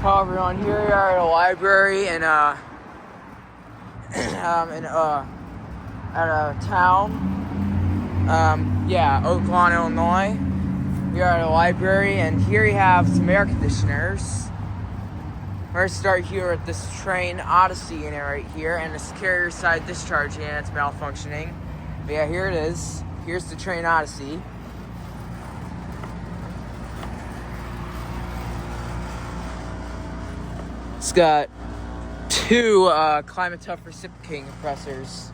Hello everyone, here we are at a library in at a town, Oak Lawn, Illinois. We are at a library and here we have some air conditioners. We're going to start here at this train Odyssey unit right here, and this Carrier Side Discharge unit, it's malfunctioning. But yeah, here it is. Here's the train Odyssey. It's got two climate tough reciprocating compressors.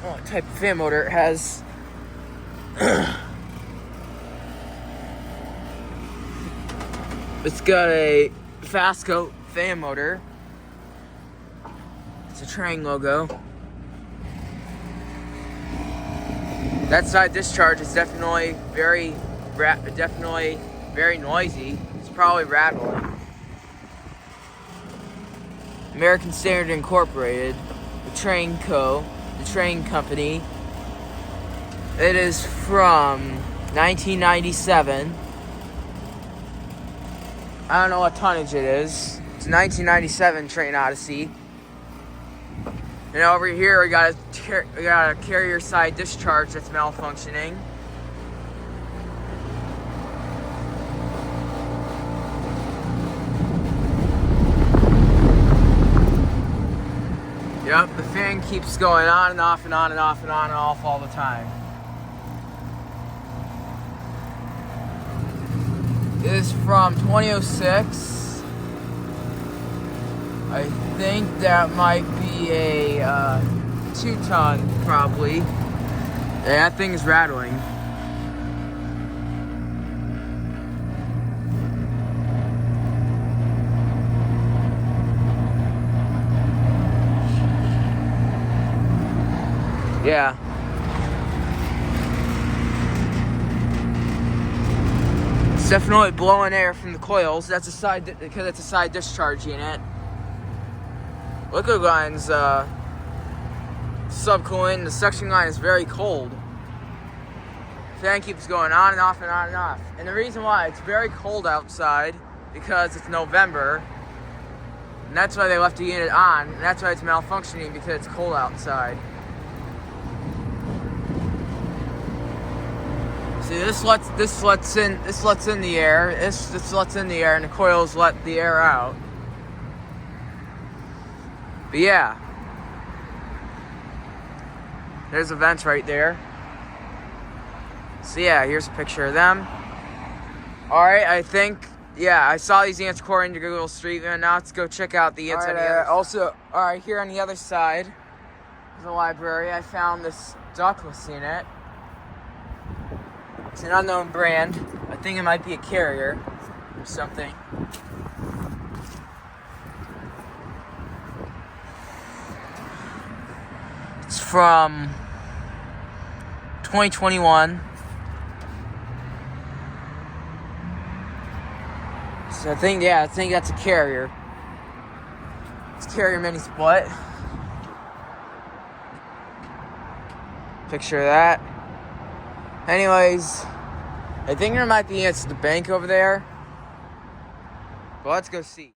What type of fan motor it has? It's got a Fastco fan motor. It's a train logo. That side discharge is definitely very noisy. It's probably rattling. American Standard Incorporated, the train company. It is from 1997. I don't know what tonnage it is. It's a 1997 train Odyssey. And over here we got a Carrier Side Discharge that's malfunctioning. Yep, the fan keeps going on and off and on and off and on and off all the time. It is from 2006. I think that might be a 2-ton, probably. Yeah, that thing is rattling. Yeah. It's definitely blowing air from the coils. That's because it's a side discharge unit. Liquid line's subcoolant. The suction line is very cold. Fan keeps going on and off and on and off. And the reason why it's very cold outside because it's November. And that's why they left the unit on. And that's why it's malfunctioning, because it's cold outside. See, this lets in the air. This lets in the air, and the coils let the air out. But yeah, there's the vents right there. So yeah, here's a picture of them. All right, I saw these ants according to Google Street View. Now let's go check out the ants on the other side. All right, here on the other side of the library, I found this ductless unit. It's an unknown brand. I think it might be a Carrier or something. It's from 2021. So I think that's a Carrier. It's a Carrier mini split. Picture of that. Anyways, I think there might be ants at the bank over there. But let's go see.